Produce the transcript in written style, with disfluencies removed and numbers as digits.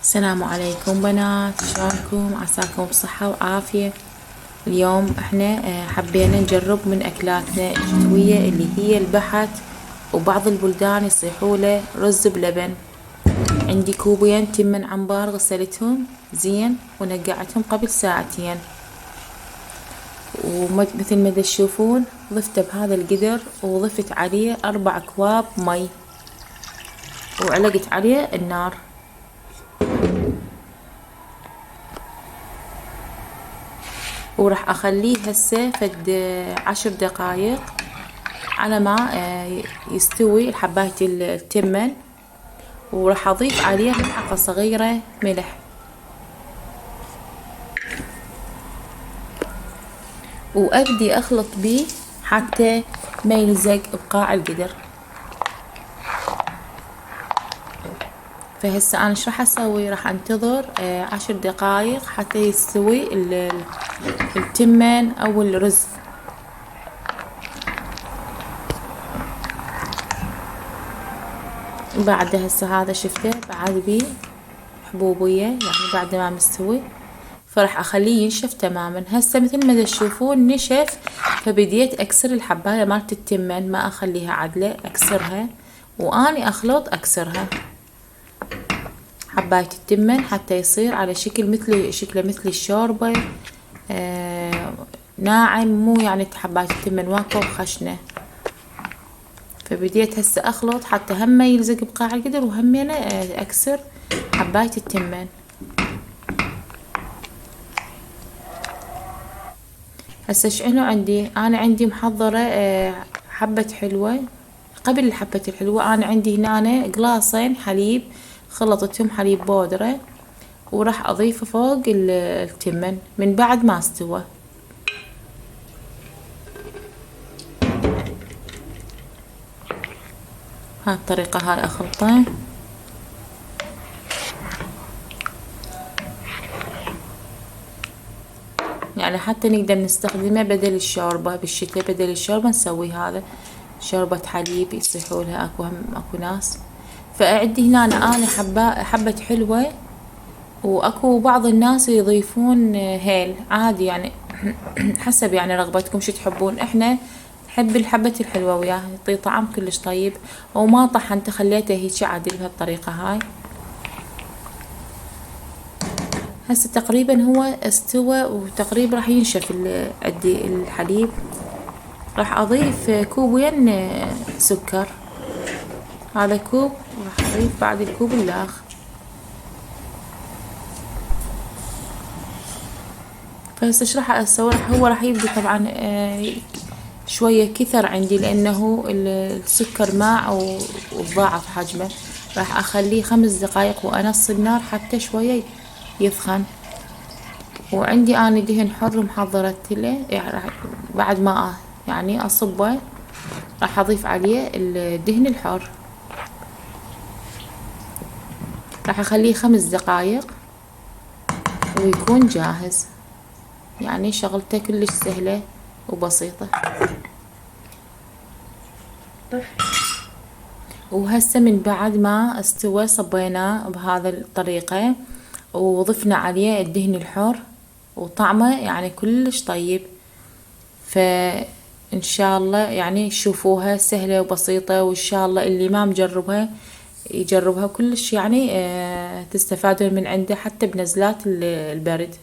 السلام عليكم بنات، شلونكم؟ عساكم بصحة وعافية. اليوم احنا حبينا نجرب من اكلاتنا الشتوية اللي هي البحت، وبعض البلدان يصيحوا له رز بلبن. عندي كوبين تمن عنبار، غسلتهم زين ونقعتهم قبل ساعتين، ومثل ما تشوفون ضفته بهذا القدر، وضفت عليه 4 أكواب مي، وعلقت عليه النار. وراح اخليه هسه فد 10 دقايق على ما يستوي حباية التمن، وراح اضيف عليه ملعقة صغيرة ملح، وابدي اخلط بيه حتى ما يلزق بقاع القدر. فهسه انا ايش راح اسوي؟ راح انتظر 10 دقايق حتى يستوي التمن او الرز. بعد هسه هذا شفته بعد بيه حبوبية، يعني بعد ما مستوي، فراح اخليه ينشف تماما. هسه مثل ما تشوفون نشف، فبديت اكسر الحباية مالت التمن، ما اخليها عدلة، اكسرها واني اخلط اكسرها حباية التمن حتى يصير على شكله مثل الشوربة، ناعم، مو يعني حباية التمن واكو خشنة. فبديت هسه اخلط حتى هم ما يلزق بقاع القدر، وهم انا اكسر حباية التمن. هسه شنو عندي؟ انا عندي محضرة حبة حلوة. قبل الحبة الحلوة انا عندي هنا قلاصين حليب، خلطتهم حليب بودرة، وراح اضيفه فوق التمن من بعد ما استوى. هاي الطريقة هاي اخلطه، يعني حتى نقدر نستخدمه بدل الشوربة بالشتاء، بدل الشوربة نسوي هذا شوربة حليب يصيحولها اكو ناس. فعندي هنا انا حبة حلوة، واكو بعض الناس يضيفون هيل عادي، يعني حسب يعني رغبتكم شو تحبون. احنا نحب الحبة الحلوة وياها، يعطي طعم كلش طيب. وما طحنته، خليته هيك عادي بهالطريقة هاي. هسه تقريبا هو استوى، وتقريبا راح ينشف عندي الحليب. راح اضيف كوبين سكر، هذا كوب، راح اضيف بعد الكوب الاخر. فهسه ايش راح اسوي؟ هو راح يبدي طبعا شوية كثر عندي، لانه السكر ماع وضاعف حجمه. راح اخليه 5 دقايق وانص النار حتى شوية يثخن. وعندي انا دهن حر محضرت له، يعني بعد ما يعني اصبه راح اضيف عليه الدهن الحر. راح اخليه 5 دقايق ويكون جاهز. يعني شغلته كلش سهلة وبسيطة. وهسه من بعد ما استوى صبيناه بهذا الطريقة، وضفنا عليه الدهن الحر، وطعمه يعني كلش طيب. فإن شاء الله يعني تشوفوها سهلة وبسيطة، وإن شاء الله اللي ما مجربها يجربها كلش، يعني تستفادون من عنده حتى بنزلات البرد.